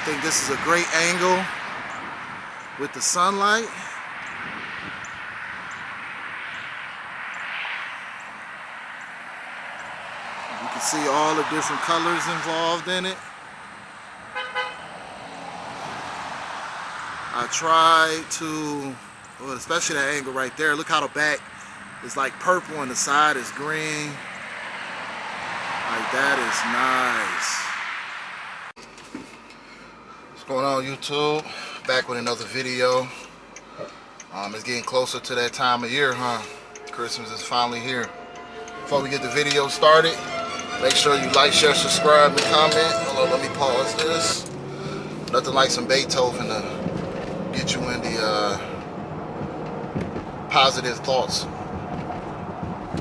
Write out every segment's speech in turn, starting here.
think this is a great angle with the sunlight. You can see all the different colors involved in it. I tried to, well, especially that angle right there. Look how the back is like purple and the side is green. Like, that is nice. What's going on, YouTube? Back with another video. It's getting closer to that time of year, huh? Christmas is finally here. Before we get the video started, make sure you like, share, subscribe, and comment. Hold on, let me pause this. Nothing like some Beethoven to get you in the positive thoughts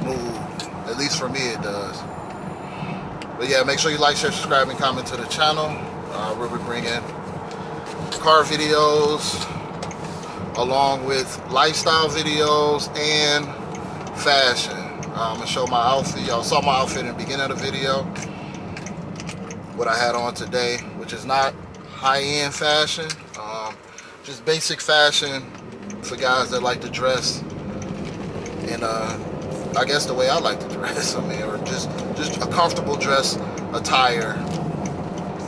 mood. At least for me it does. But yeah, make sure you like, share, subscribe, and comment to the channel. We'll be bringing car videos along with lifestyle videos and fashion. I'm gonna show my outfit. Y'all saw my outfit in the beginning of the video. What I had on today, which is not high-end fashion, just basic fashion for guys that like to dress in I guess the way I like to dress. I mean, or just a comfortable dress attire,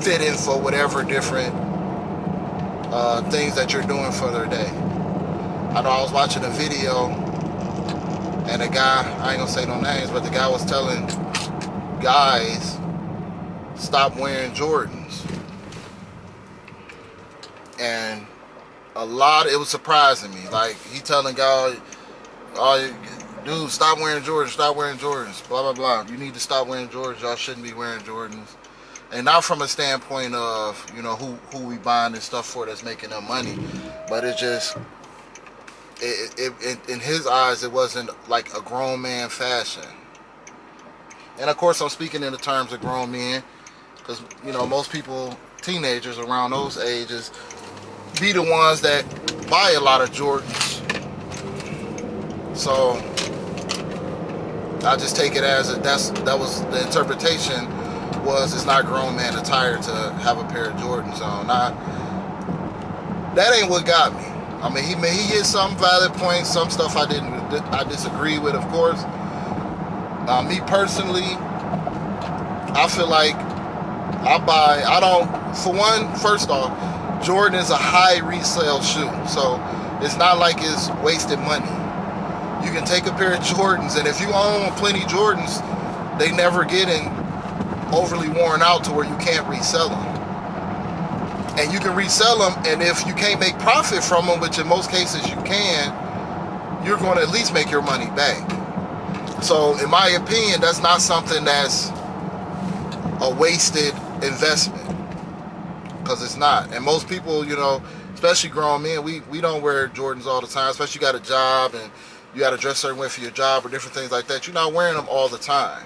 fitting for whatever different things that you're doing for their day. I know I was watching a video and a guy, I ain't gonna say no names, but the guy was telling guys stop wearing Jordans. And it was surprising me. Like, he telling guys, oh, dude, stop wearing Jordans, blah, blah, blah. You need to stop wearing Jordans. Y'all shouldn't be wearing Jordans. And not from a standpoint of, you know, who we buying this stuff for that's making them money. But it just, in his eyes, it wasn't like a grown man fashion. And of course, I'm speaking in the terms of grown men, because, you know, most people, teenagers around those ages, be the ones that buy a lot of Jordans. So I just take it as that was the interpretation, was it's not grown man attire to have a pair of Jordans on. That ain't what got me. I mean, he hit some valid points, some stuff I disagree with, of course. Me personally, I feel like for one, first off, Jordan is a high resale shoe, so it's not like it's wasted money. You can take a pair of Jordans, and if you own plenty Jordans, they never getting overly worn out to where you can't resell them. And you can resell them, and if you can't make profit from them, which in most cases you can, you're going to at least make your money back. So in my opinion, that's not something that's a wasted investment, because it's not. And most people, you know, especially grown men, we don't wear Jordans all the time, especially you got a job and you got to dress a certain way for your job or different things like that. You're not wearing them all the time.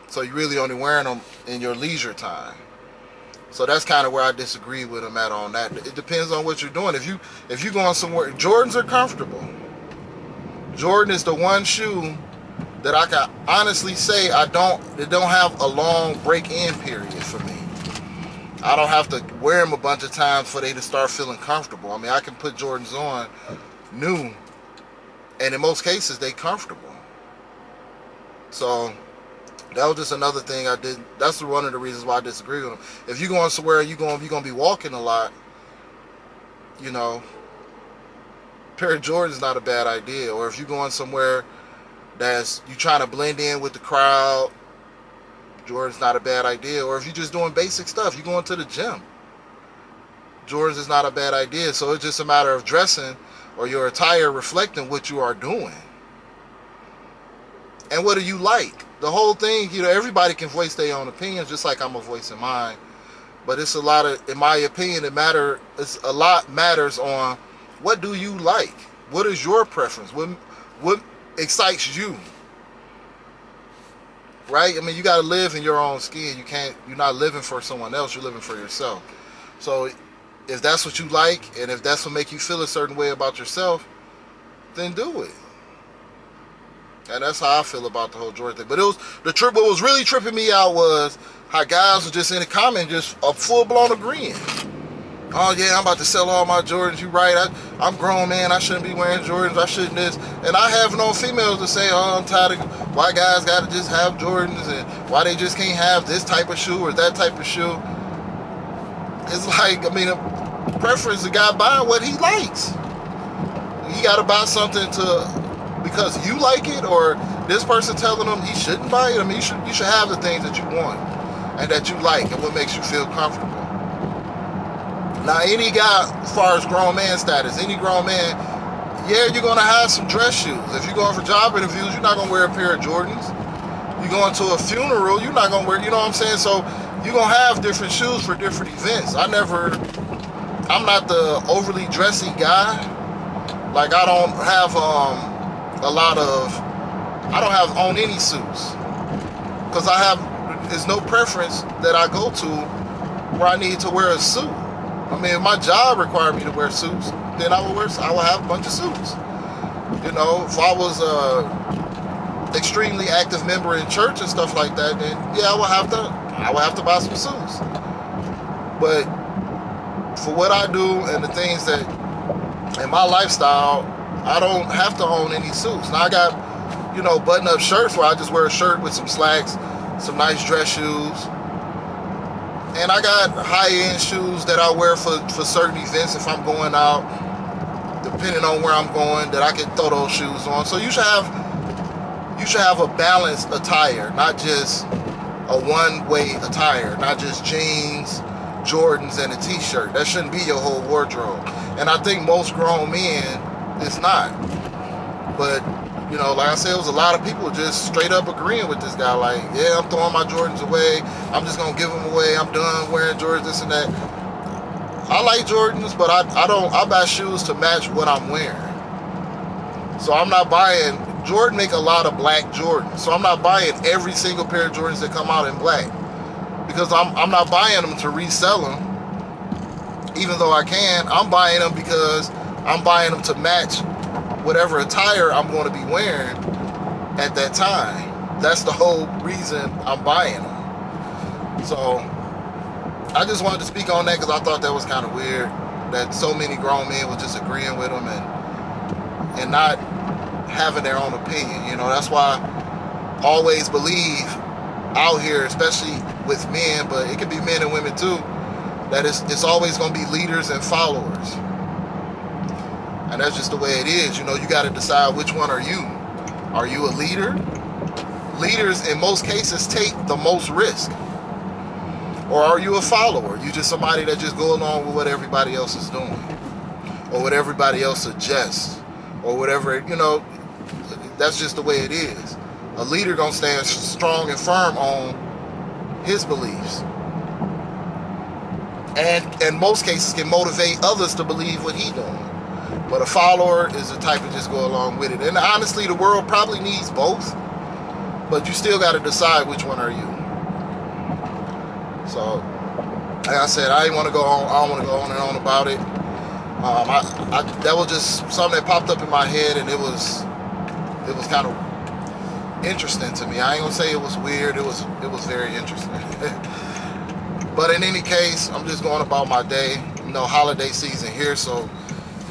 So you're really only wearing them in your leisure time. So that's kind of where I disagree with him at on that. It depends on what you're doing. If you going somewhere, Jordans are comfortable. Jordan is the one shoe that I can honestly say they don't have a long break-in period for me. I don't have to wear them a bunch of times for they to start feeling comfortable. I mean, I can put Jordans on new, and in most cases, they comfortable. So that was just another thing I did. That's one of the reasons why I disagree with him. If you're going somewhere, you're going to be walking a lot, you know, a pair of Jordans is not a bad idea. Or if you're going somewhere you trying to blend in with the crowd, Jordan's not a bad idea. Or if you're just doing basic stuff, you're going to the gym, Jordans is not a bad idea. So it's just a matter of dressing or your attire reflecting what you are doing. And what do you like? The whole thing, you know, everybody can voice their own opinions, just like I'm a voice in mine. But it's a lot of, in my opinion, it's a lot matters on what do you like? What is your preference? What excites you? Right? I mean, you got to live in your own skin. You're not living for someone else, you're living for yourself. So if that's what you like, and if that's what make you feel a certain way about yourself, then do it. And that's how I feel about the whole Jordan thing. But what was really tripping me out was how guys were just in the comment just a full-blown agreeing. Oh yeah, I'm about to sell all my Jordans. You right? I'm grown, man. I shouldn't be wearing Jordans. I shouldn't this. And I have no females to say, oh, I'm tired of why guys got to just have Jordans and why they just can't have this type of shoe or that type of shoe. It's like, I mean, a preference. The guy buying what he likes. You got to buy something because you like it, or this person telling him he shouldn't buy it. I mean, you should have the things that you want and that you like and what makes you feel comfortable. Now, any guy, as far as grown man status, any grown man, yeah, you're going to have some dress shoes. If you're going for job interviews, you're not going to wear a pair of Jordans. You're going to a funeral, you're not going to wear, you know what I'm saying? So you're going to have different shoes for different events. I'm not the overly dressy guy. Like, I don't have I don't have own any suits. Because there's no preference that I go to where I need to wear a suit. I mean, if my job required me to wear suits, then I will have a bunch of suits. You know, if I was a extremely active member in church and stuff like that, then yeah, I would have to buy some suits. But for what I do and the things that in my lifestyle, I don't have to own any suits. Now I got, you know, button-up shirts where I just wear a shirt with some slacks, some nice dress shoes. And I got high-end shoes that I wear for certain events if I'm going out, depending on where I'm going, that I can throw those shoes on. So you should have a balanced attire, not just a one-way attire, not just jeans, Jordans, and a t-shirt. That shouldn't be your whole wardrobe. And I think most grown men, it's not. But, you know, like I said, it was a lot of people just straight up agreeing with this guy. Like, yeah, I'm throwing my Jordans away. I'm just going to give them away. I'm done wearing Jordans, this and that. I like Jordans, but I buy shoes to match what I'm wearing. So I'm not buying, Jordan make a lot of black Jordans. So I'm not buying every single pair of Jordans that come out in black. Because I'm not buying them to resell them. Even though I can, I'm buying them because I'm buying them to match whatever attire I'm going to be wearing at that time. That's the whole reason I'm buying them. So I just wanted to speak on that because I thought that was kind of weird that so many grown men were just agreeing with them and not having their own opinion. You know, that's why I always believe out here, especially with men, but it can be men and women too, that it's always going to be leaders and followers. And that's just the way it is. You know, you got to decide which one are you. Are you a leader? Leaders, in most cases, take the most risk. Or are you a follower? You just somebody that just go along with what everybody else is doing. Or what everybody else suggests. Or whatever, you know, that's just the way it is. A leader gonna stand strong and firm on his beliefs. And in most cases can motivate others to believe what he's doing. But a follower is the type of just go along with it. And honestly, the world probably needs both. But you still got to decide which one are you. So, like I said, I don't want to go on and on about it. That was just something that popped up in my head, and it was kind of interesting to me. I ain't gonna say it was weird. It was very interesting. But in any case, I'm just going about my day. You know, holiday season here, so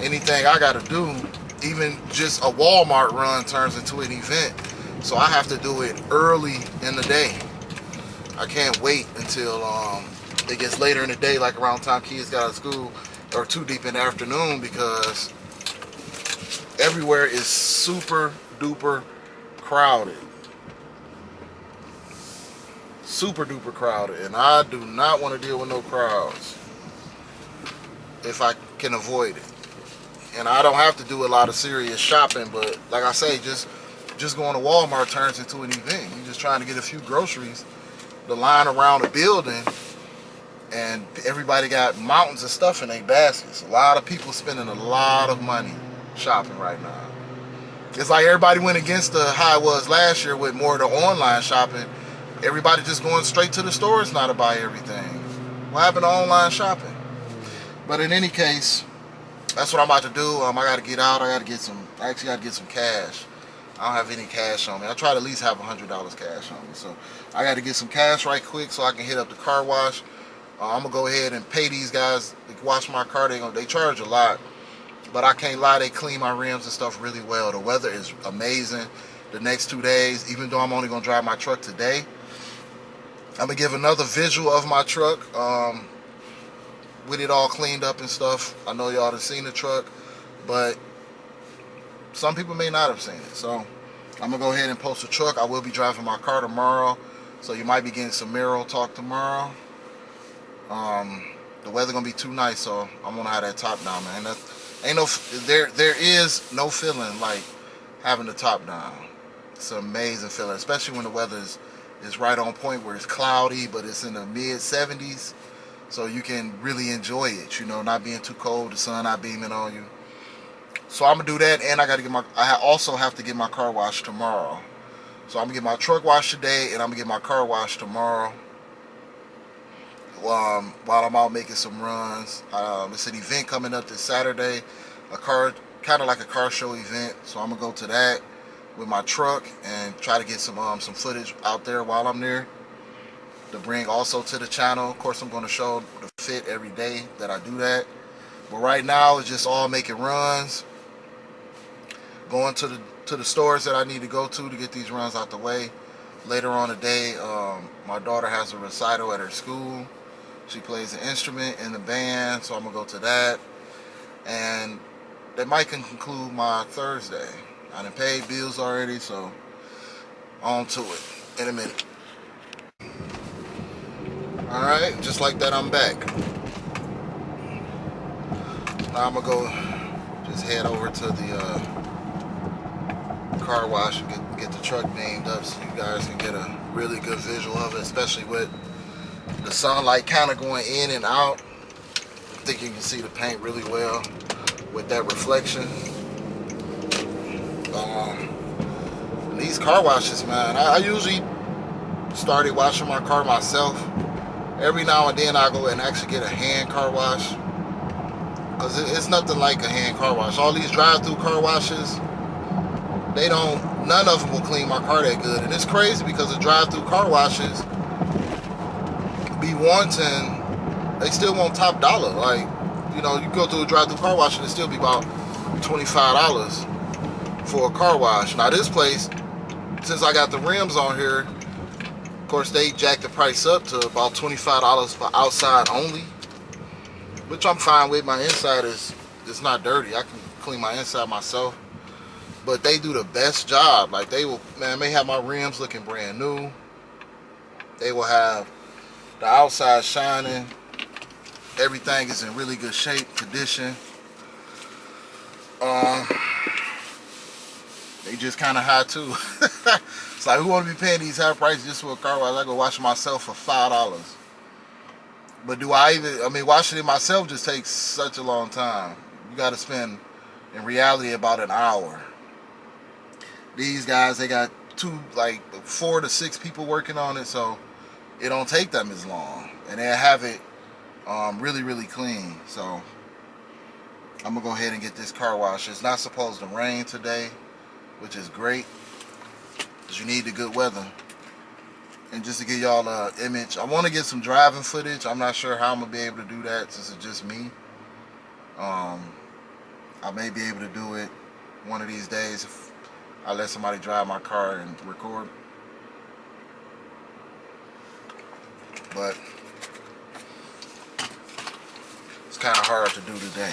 anything I gotta do, even just a Walmart run turns into an event. So I have to do it early in the day. I can't wait until it gets later in the day, like around time kids got out of school or too deep in the afternoon, because everywhere is super duper crowded. Super duper crowded, and I do not want to deal with no crowds if I can avoid it. And I don't have to do a lot of serious shopping, but like I say, just going to Walmart turns into an event. You're just trying to get a few groceries. The line around the building, and everybody got mountains of stuff in their baskets. A lot of people spending a lot of money shopping right now. It's like everybody went against how it was last year with more of the online shopping. Everybody just going straight to the stores now to buy everything. What happened to online shopping? But in any case, that's what I'm about to do. I got to get out. I actually got to get some cash. I don't have any cash on me. I try to at least have $100 cash on me. So I got to get some cash right quick so I can hit up the car wash, I'm gonna go ahead and pay these guys to wash my car. They charge a lot, but I can't lie, they clean my rims and stuff really well. The weather is amazing the next 2 days. Even though I'm only gonna drive my truck today, I'm gonna give another visual of my truck with it all cleaned up and stuff. I know y'all have seen the truck, but some people may not have seen it. So I'm gonna go ahead and post the truck. I will be driving my car tomorrow, so you might be getting some Miro talk tomorrow. The weather gonna be too nice, so I'm gonna have that top down, man. That ain't no there is no feeling like having the top down. It's an amazing feeling, especially when the weather is right on point where it's cloudy, but it's in the mid 70s, so you can really enjoy it. You know, not being too cold, the sun not beaming on you. So I'm gonna do that, and I also have to get my car washed tomorrow. So I'm gonna get my truck washed today, and I'm gonna get my car washed tomorrow. While I'm out making some runs, it's an event coming up this Saturday, kind of like a car show event. So I'm gonna go to that with my truck and try to get some footage out there while I'm there to bring also to the channel. Of course, I'm gonna show the fit every day that I do that. But right now, it's just all making runs, going to the stores that I need to go to get these runs out the way. Later on today, my daughter has a recital at her school. She plays an instrument in the band, so I'm gonna go to that, and that might conclude my Thursday. I done paid bills already, so on to it in a minute. All right, just like that, I'm back. Now I'm gonna go just head over to the car wash and get the truck beamed up so you guys can get a really good visual of it, especially with the sunlight kind of going in and out. I think you can see the paint really well with that reflection. These car washes, man, I usually started washing my car myself. Every now and then I go and actually get a hand car wash, because it's nothing like a hand car wash. All these drive-through car washes, none of them will clean my car that good. And it's crazy because the drive-through car washes be wanting, they still want top dollar. Like, you know, you go through a drive-through car wash and it still be about $25 for a car wash. Now this place, since I got the rims on here, of course they jacked the price up to about $25 for outside only, which I'm fine with. My inside is not dirty. I can clean my inside myself. But they do the best job. Like, they have my rims looking brand new. They will have the outside shining. Everything is in really good shape, condition. They just kind of high too. It's like, who want to be paying these high prices just for a car wash? I go wash myself for $5. But washing it myself just takes such a long time. You got to spend, in reality, about an hour. These guys, they got 4 to 6 people working on it, so it don't take them as long, and they have it really, really clean. So I'm gonna go ahead and get this car wash. It's not supposed to rain today, which is great, because you need the good weather. And just to give y'all an image, I want to get some driving footage. I'm not sure how I'm gonna be able to do that since it's just me. I may be able to do it one of these days if I let somebody drive my car and record. But it's kind of hard to do today.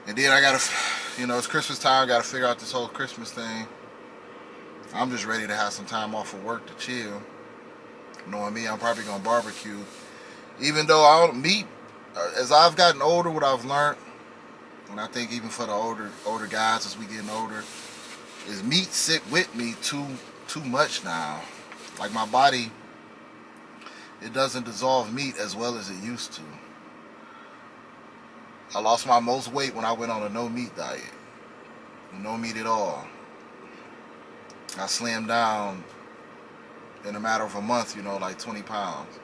And then I gotta, it's Christmas time. I gotta figure out this whole Christmas thing. I'm just ready to have some time off of work to chill. Knowing me, I'm probably gonna barbecue. Even though I don't meat, as I've gotten older, what I've learned, and I think even for the older guys as we getting older, is meat sit with me too much now. Like, my body, it doesn't dissolve meat as well as it used to. I lost my most weight when I went on a no meat diet. No meat at all. I slimmed down in a matter of a month, like 20 pounds.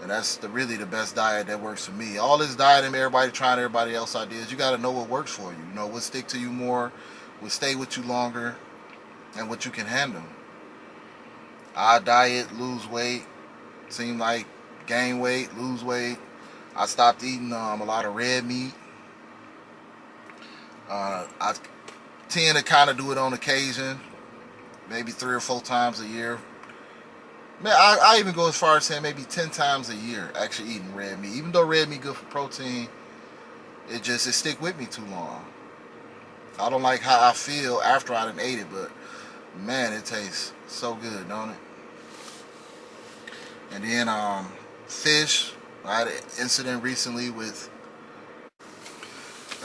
And that's really the best diet that works for me. All this dieting, everybody trying everybody else ideas, you got to know what works for you. What stick to you more, what stay with you longer, and what you can handle. I diet, lose weight, Seem like gain weight, lose weight. I stopped eating a lot of red meat. I tend to kind of do it on occasion, maybe 3 or 4 times a year. Man, I even go as far as saying maybe 10 times a year actually eating red meat. Even though red meat good for protein, it stick with me too long. I don't like how I feel after I done ate it, but man, it tastes so good, don't it? And then fish. I had an incident recently with.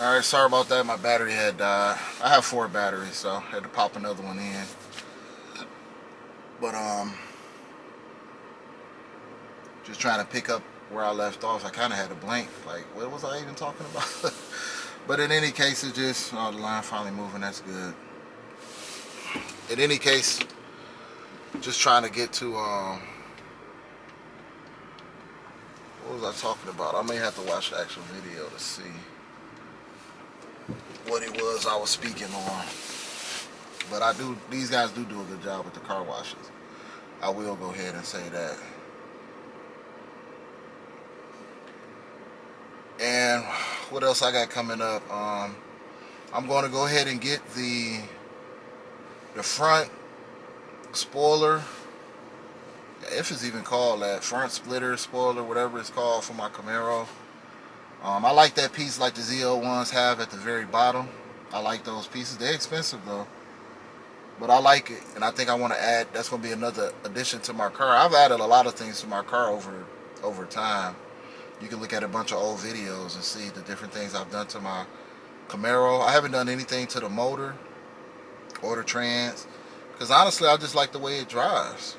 All right, sorry about that. My battery had died. I have 4 batteries, so I had to pop another one in. But just trying to pick up where I left off. I kind of had a blank. Like, what was I even talking about? But in any case, it just the line finally moving. That's good. In any case, just trying to get to what was I talking about? I may have to watch the actual video to see what it was I was speaking on. But these guys do a good job with the car washes. I will go ahead and say that. And what else I got coming up? I'm going to go ahead and get the front spoiler, if it's even called that, front splitter, spoiler, whatever it's called, for my Camaro. I like that piece like the ZL1s have at the very bottom. I like those pieces. They're expensive though, but I like it, and I think I want to add. That's going to be another addition to my car. I've added a lot of things to my car over time. You can look at a bunch of old videos and see the different things I've done to my Camaro. I haven't done anything to the motor or the trans, because honestly, I just like the way it drives.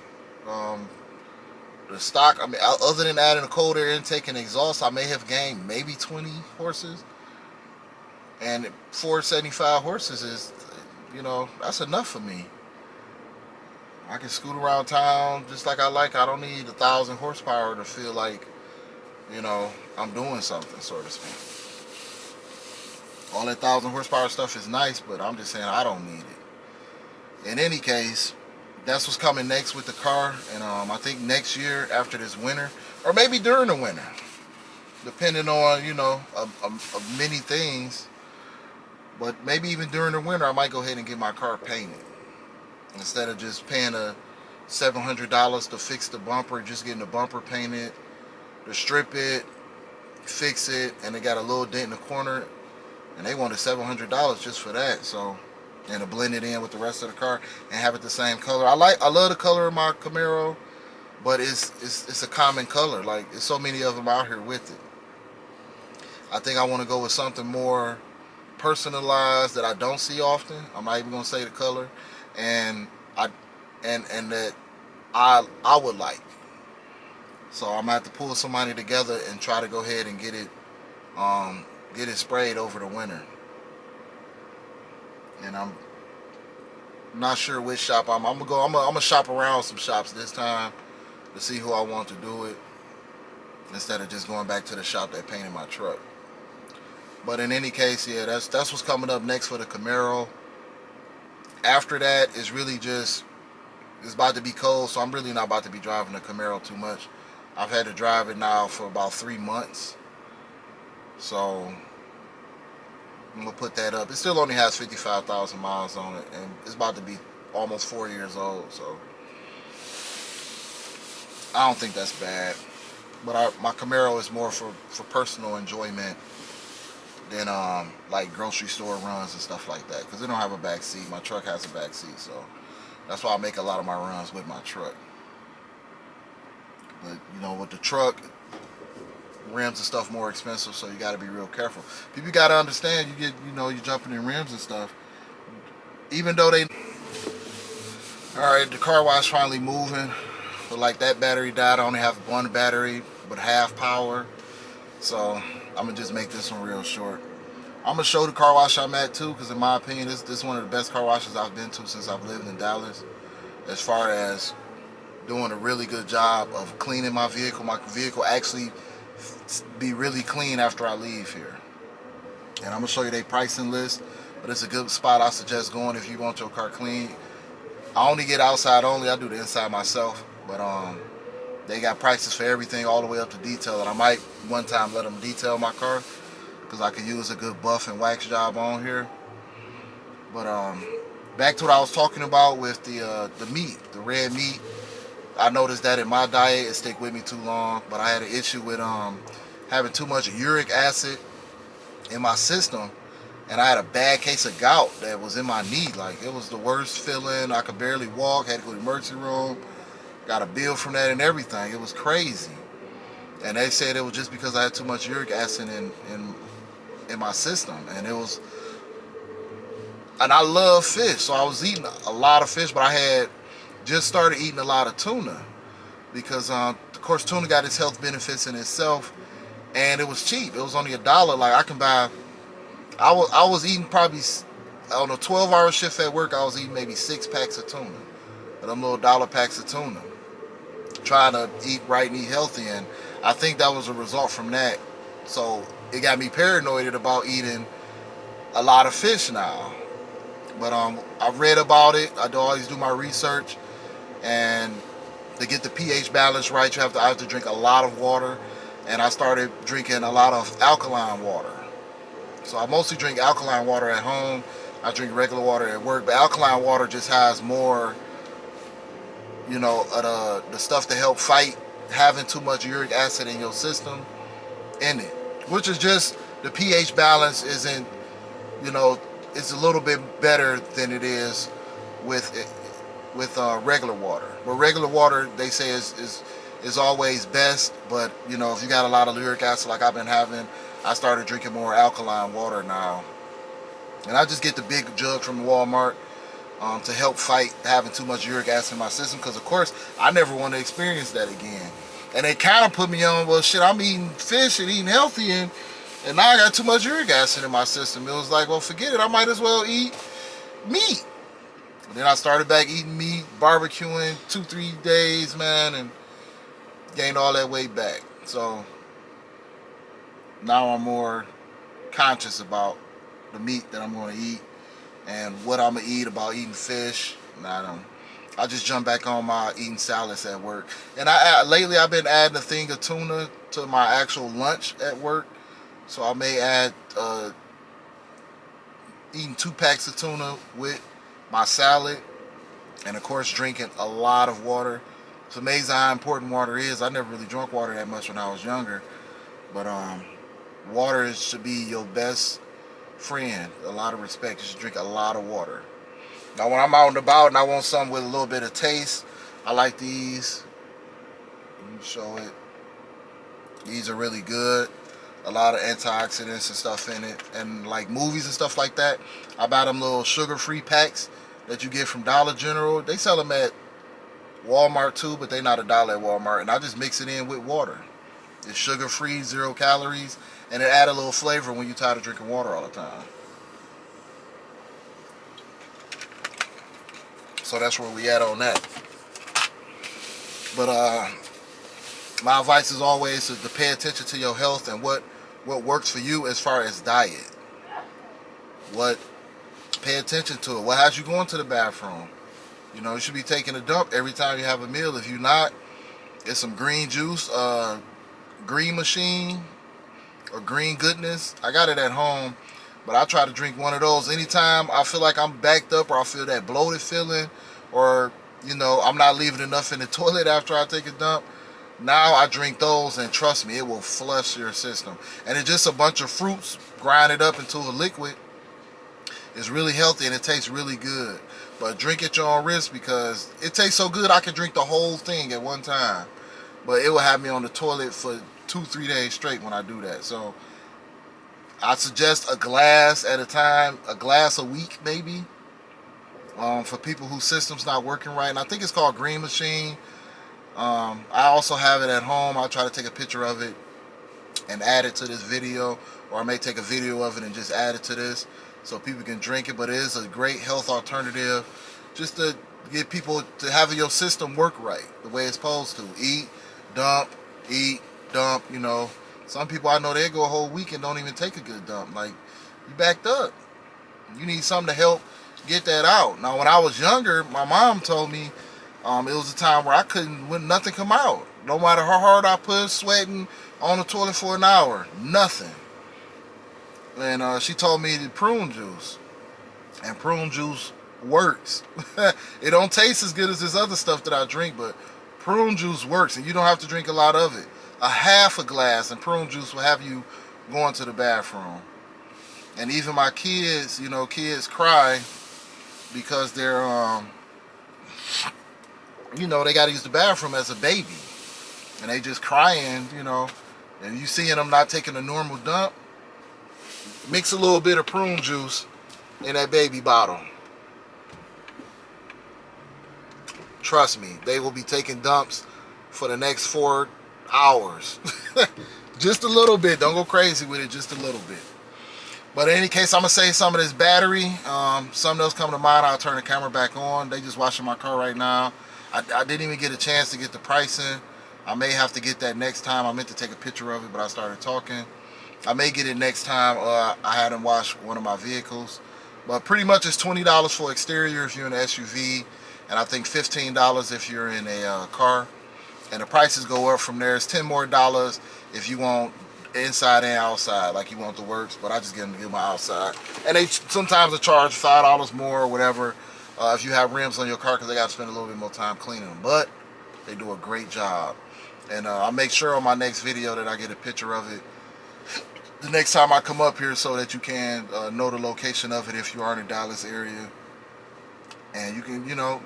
The stock, I mean, other than adding a cold air intake and exhaust, I may have gained maybe 20 horses. And 475 horses is, that's enough for me. I can scoot around town just like I like. I don't need 1,000 horsepower to feel like, I'm doing something, so to speak. All that 1,000 horsepower stuff is nice, but I'm just saying I don't need it. In any case, that's what's coming next with the car, and I think next year after this winter, or maybe during the winter, depending on many things. But maybe even during the winter, I might go ahead and get my car painted instead of just paying $700 to fix the bumper. Just getting the bumper painted, to strip it, fix it, and it got a little dent in the corner, and they wanted $700 just for that. So, and to blend it in with the rest of the car and have it the same color. I love the color of my Camaro, but it's a common color. Like, there's so many of them out here with it. I think I want to go with something more personalized that I don't see often. I'm not even gonna say the color, and that I would like. So I'm gonna have to pull some money together and try to go ahead and get it sprayed over the winter. And I'm not sure which shop I'm gonna shop around some shops this time to see who I want to do it, instead of just going back to the shop that painted my truck. But in any case, yeah, that's what's coming up next for the Camaro. After that, it's really just, it's about to be cold, so I'm really not about to be driving the Camaro too much. I've had to drive it now for about 3 months. So I'm going to put that up. It still only has 55,000 miles on it, and it's about to be almost 4 years old, so I don't think that's bad. But my Camaro is more for personal enjoyment than like grocery store runs and stuff like that, because it don't have a back seat. My truck has a back seat, so that's why I make a lot of my runs with my truck. But with the truck, rims and stuff more expensive, so you got to be real careful. People got to understand, you're jumping in rims and stuff, even though they. All right, the car wash finally moving. But like, that battery died. I only have one battery but half power, so I'm gonna just make this one real short. I'm gonna show the car wash I'm at too, because in my opinion, this is one of the best car washes I've been to since I've lived in Dallas, as far as doing a really good job of cleaning my vehicle. My vehicle actually be really clean after I leave here. And I'm gonna show you their pricing list, but it's a good spot I suggest going if you want your car clean. I only get outside only. I do the inside myself, but They got prices for everything all the way up to detail. And I might one time let them detail my car because I could use a good buff and wax job on here. But back to what I was talking about with the meat, the red meat. I noticed that in my diet it stick with me too long, but I had an issue with having too much uric acid in my system, and I had a bad case of gout that was in my knee. Like, it was the worst feeling. I could barely walk. Had to go to the emergency room. Got a bill from that and everything. It was crazy. And they said it was just because I had too much uric acid in my system, and it was. And I love fish, so I was eating a lot of fish, but I had just started eating a lot of tuna because, of course, tuna got its health benefits in itself, and it was cheap. It was only $1. Like, I can buy. I was eating probably on a 12-hour shift at work. I was eating maybe 6 packs of tuna, them little dollar packs of tuna, trying to eat right and eat healthy, and I think that was a result from that. So it got me paranoid about eating a lot of fish now. But I've read about it. I always do my research, and to get the pH balance right, I have to drink a lot of water, and I started drinking a lot of alkaline water. So I mostly drink alkaline water at home. I drink regular water at work, but alkaline water just has more, the stuff to help fight having too much uric acid in your system in it, which is just the pH balance isn't, it's a little bit better than it is with regular water. But regular water, they say, is always best. But if you got a lot of uric acid like I've been having, I started drinking more alkaline water now, and I just get the big jug from Walmart to help fight having too much uric acid in my system. Because of course, I never want to experience that again. And it kind of put me on, well, shit, I'm eating fish and eating healthy, and now I got too much uric acid in my system. It was like, well, forget it. I might as well eat meat. And then I started back eating meat, barbecuing 2-3 days, man, and gained all that weight back. So now I'm more conscious about the meat that I'm going to eat and what I'm going to eat, about eating fish. And I just jump back on my eating salads at work. And lately I've been adding a thing of tuna to my actual lunch at work. So I may add eating 2 packs of tuna with my salad, and of course drinking a lot of water. It's amazing how important water is. I never really drank water that much when I was younger, but water should be your best friend. A lot of respect. You should drink a lot of water. Now when I'm out and about and I want something with a little bit of taste, I like these. Let me show it. These are really good. A lot of antioxidants and stuff in it, and like movies and stuff like that, I buy them little sugar-free packs that you get from Dollar General. They sell them at Walmart too, but they're not $1 at Walmart, and I just mix it in with water. It's sugar-free, 0 calories, and it add a little flavor when you're tired of drinking water all the time. So that's where we at on that. But my advice is always to pay attention to your health and what works for you as far as diet. Pay attention to it. What has you going to the bathroom? You should be taking a dump every time you have a meal. If you're not, it's some green juice, Green Machine, or Green Goodness. I got it at home, but I try to drink one of those anytime I feel like I'm backed up, or I feel that bloated feeling, or I'm not leaving enough in the toilet after I take a dump. Now I drink those, and trust me, it will flush your system. And it's just a bunch of fruits grinded up into a liquid. It's really healthy and it tastes really good. But drink at your own risk, because it tastes so good I can drink the whole thing at one time. But it will have me on the toilet for 2-3 days straight when I do that. So I suggest a glass at a time, a glass a week maybe, for people whose system's not working right. And I think it's called Green Machine. I also have it at home. I'll try to take a picture of it and add it to this video, or I may take a video of it and just add it to this so people can drink it. But it is a great health alternative, just to get people to have your system work right the way it's supposed to. Eat, dump. Some people I know, they go a whole week and don't even take a good dump. Like, you backed up. You need something to help get that out. Now when I was younger, my mom told me It was a time where when nothing come out. No matter how hard I pushed, sweating on the toilet for an hour, nothing. And she told me the prune juice, and prune juice works. It don't taste as good as this other stuff that I drink, but prune juice works, and you don't have to drink a lot of it. A half a glass and prune juice will have you going to the bathroom. And even my kids, you know, kids cry because they're, you know, they got to use the bathroom as a baby. And they just crying, you know, and you seeing them not taking a normal dump. Mix a little bit of prune juice in that baby bottle. Trust me, they will be taking dumps for the next 4 hours. Just a little bit. Don't go crazy with it, just a little bit. But in any case, I'm going to save some of this battery. Something else come to mind, I'll turn the camera back on. They just washing my car right now. I didn't even get a chance to get the pricing. I may have to get that next time. I meant to take a picture of it, but I started talking. I may get it next time. I had them wash one of my vehicles. But pretty much it's $20 for exterior if you're in an SUV. And I think $15 if you're in a car. And the prices go up from there. It's $10 more if you want inside and outside, like you want the works. But I just give my outside. And they sometimes charge $5 more or whatever if you have rims on your car, because they got to spend a little bit more time cleaning them. But they do a great job. And I'll make sure on my next video that I get a picture of it the next time I come up here, so that you can know the location of it if you are in the Dallas area. And you can, you know,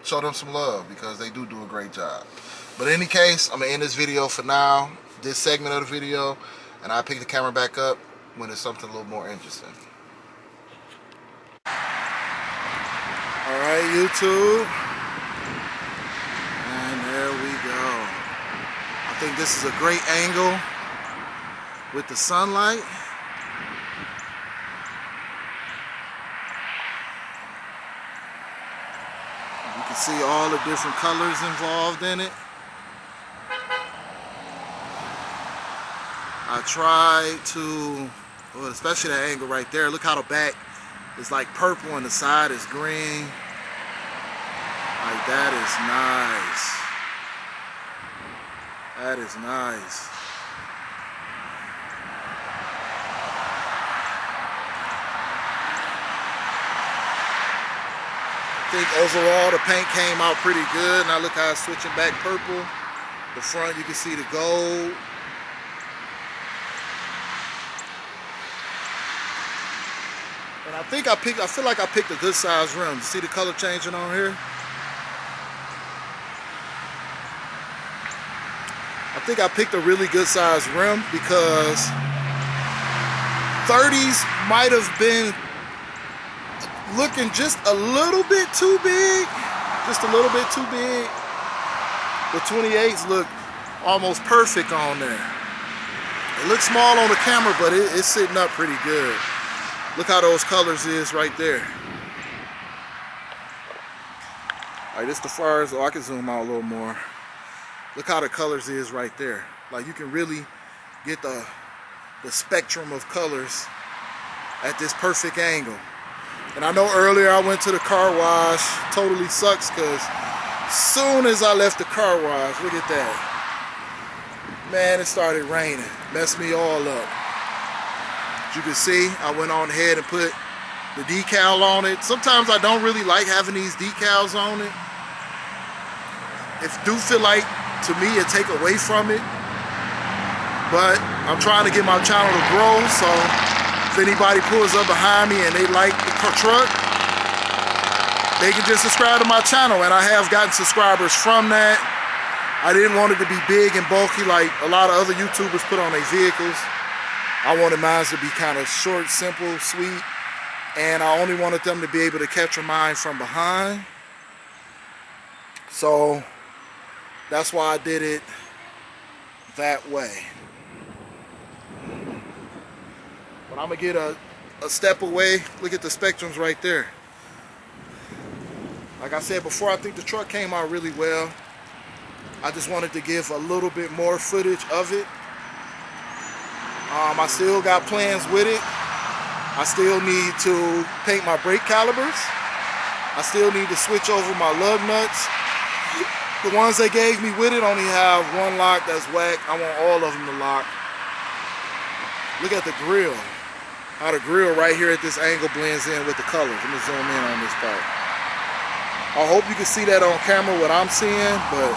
show them some love, because they do a great job. But in any case, I'm going to end this video for now, this segment of the video, and I'll pick the camera back up when it's something a little more interesting. Alright, YouTube. And there we go. I think this is a great angle with the sunlight. You can see all the different colors involved in it. I tried to, well, especially that angle right there. Look how the back is like purple and the side is green. Like, that is nice. That is nice. I think overall the paint came out pretty good. Now look how it's switching back purple. The front, you can see the gold. And I feel like I picked a good size rim. See the color changing on here? I think I picked a really good size rim, because 30s might have been looking just a little bit too big. Just a little bit too big. The 28s look almost perfect on there. It looks small on the camera, but it's sitting up pretty good. Look how those colors is right there. Alright, this the far as, I can zoom out a little more. Look how the colors is right there. Like, you can really get the spectrum of colors at this perfect angle. And I know earlier I went to the car wash. Totally sucks, because soon as I left the car wash, look at that. Man, it started raining. Messed me all up. As you can see, I went on ahead and put the decal on it. Sometimes I don't really like having these decals on it. It do feel like, to me, it take away from it. But I'm trying to get my channel to grow, so if anybody pulls up behind me and they like the truck, they can just subscribe to my channel. And I have gotten subscribers from that. I didn't want it to be big and bulky like a lot of other YouTubers put on their vehicles. I wanted mine to be kind of short, simple, sweet, and I only wanted them to be able to capture mine from behind. So that's why I did it that way. But I'm gonna get a step away. Look at the spectrums right there. Like I said before, I think the truck came out really well. I just wanted to give a little bit more footage of it. I still got plans with it. I still need to paint my brake calipers. I still need to switch over my lug nuts. The ones they gave me with it only have one lock that's whack. I want all of them to lock. Look at the grill. How the grill right here at this angle blends in with the colors. Let me zoom in on this part. I hope you can see that on camera what I'm seeing, but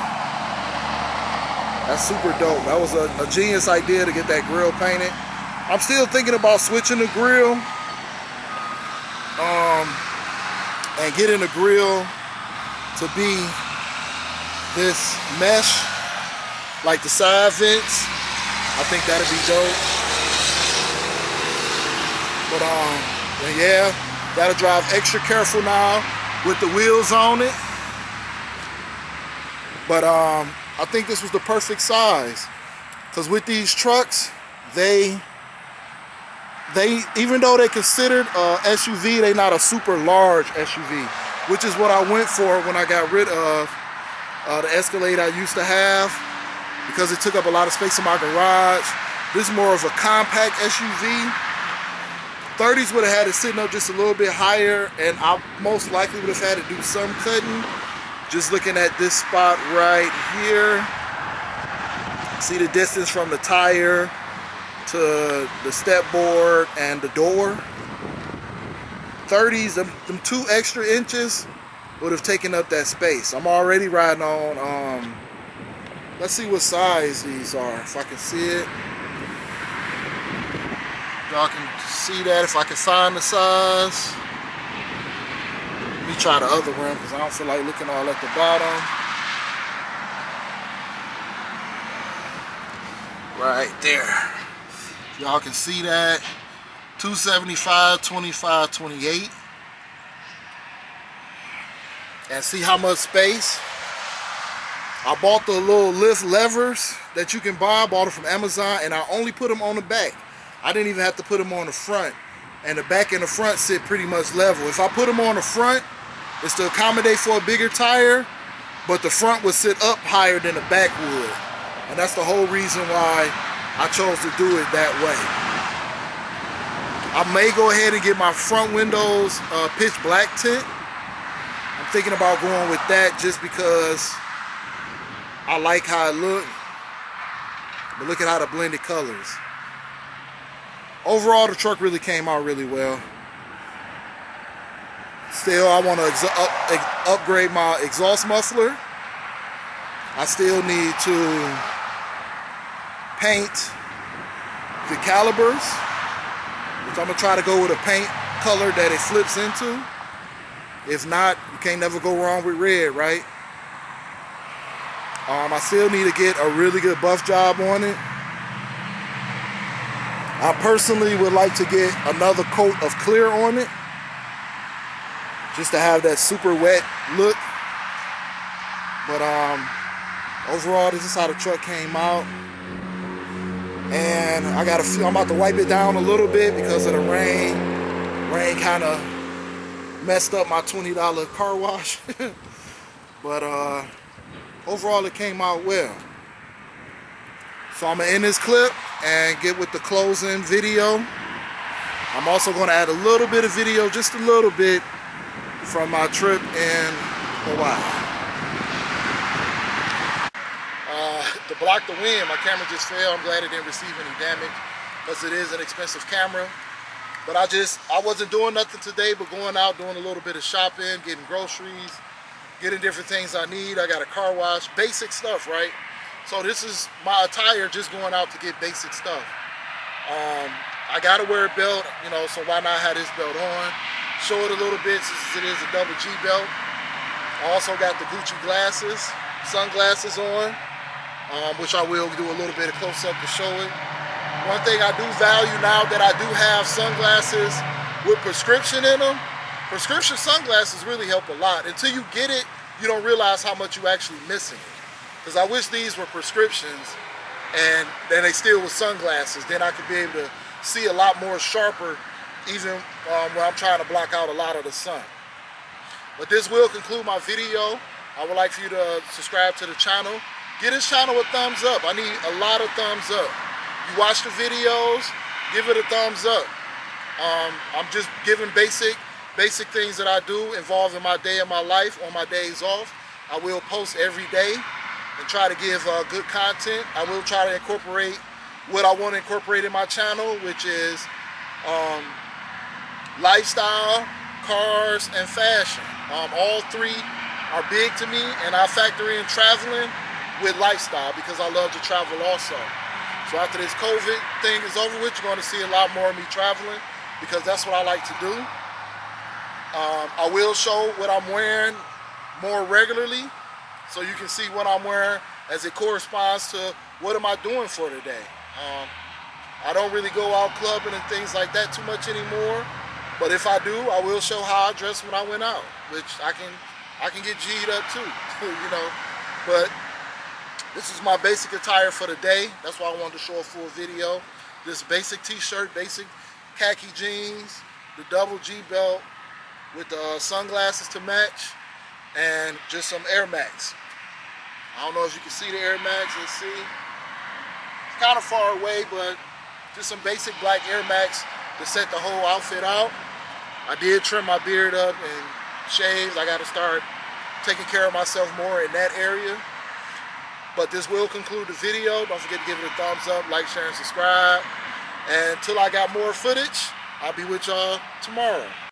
that's super dope. That was a genius idea to get that grill painted. I'm still thinking about switching the grill and getting the grill to be this mesh like the side vents. I think that'd be dope. But yeah, gotta drive extra careful now with the wheels on it. But I think this was the perfect size, because with these trucks, they even though they considered SUV, they not a super large SUV, which is what I went for when I got rid of the Escalade I used to have, because it took up a lot of space in my garage. This is more of a compact SUV. 30s would have had it sitting up just a little bit higher, and I most likely would have had to do some cutting. Just looking at this spot right here, see the distance from the tire to the step board and the door. 30s, them 2 extra inches would have taken up that space. I'm already riding on, let's see what size these are, if I can see it. Y'all can see that if I can find the size. Let me try the other rim because I don't feel like looking all at the bottom. Right there. Y'all can see that. 275, 25, 28. And see how much space? I bought the little lift levers that you can buy. I bought it from Amazon, and I only put them on the back. I didn't even have to put them on the front. And the back and the front sit pretty much level. If I put them on the front, it's to accommodate for a bigger tire, but the front would sit up higher than the back would. And that's the whole reason why I chose to do it that way. I may go ahead and get my front windows pitch black tint. I'm thinking about going with that just because I like how it looks. But look at how the blended colors. Overall, the truck really came out really well. Still, I want to upgrade my exhaust muffler. I still need to paint the calipers, which I'm going to try to go with a paint color that it flips into. If not, you can't never go wrong with red, right? I still need to get a really good buff job on it. I personally would like to get another coat of clear on it, just to have that super wet look. But overall, this is how the truck came out. And I'm about to wipe it down a little bit because of the rain. Rain kind of messed up my $20 car wash. But overall, it came out well. So I'm gonna end this clip and get with the closing video. I'm also gonna add a little bit of video, just a little bit, from my trip in Hawaii. To block the wind, my camera just fell. I'm glad it didn't receive any damage because it is an expensive camera. But I wasn't doing nothing today but going out, doing a little bit of shopping, getting groceries, getting different things I need. I got a car wash, basic stuff, right? So this is my attire, just going out to get basic stuff. I gotta wear a belt, you know, so why not have this belt on? Show it a little bit since it is a double G belt. I also got the Gucci glasses, sunglasses on, which I will do a little bit of close-up to show it. One thing I do value now that I do have sunglasses with prescription in them, prescription sunglasses really help a lot. Until you get it, you don't realize how much you actually missing. Because I wish these were prescriptions and then they still with sunglasses. Then I could be able to see a lot more sharper, even when I'm trying to block out a lot of the sun. But this will conclude my video. I would like for you to subscribe to the channel. Give this channel a thumbs up. I need a lot of thumbs up. You watch the videos, give it a thumbs up. I'm just giving basic things that I do involving my day and my life on my days off. I will post every day and try to give good content. I will try to incorporate what I want to incorporate in my channel, which is lifestyle, cars, and fashion. All three are big to me, and I factor in traveling with lifestyle because I love to travel also. So after this COVID thing is over with, you're going to see a lot more of me traveling because that's what I like to do. I will show what I'm wearing more regularly so you can see what I'm wearing as it corresponds to what am I doing for today. I don't really go out clubbing and things like that too much anymore, but if I do, I will show how I dress when I went out, which I can get G'd up too, you know. But this is my basic attire for the day. That's why I wanted to show a full video. This basic t-shirt, basic khaki jeans, the double G belt with the sunglasses to match, and just some Air Max. I don't know if you can see the Air Max. Let's see. It's kind of far away, but just some basic black Air Max to set the whole outfit out. I did trim my beard up and shave. I got to start taking care of myself more in that area. But this will conclude the video. Don't forget to give it a thumbs up, like, share, and subscribe. And until I got more footage, I'll be with y'all tomorrow.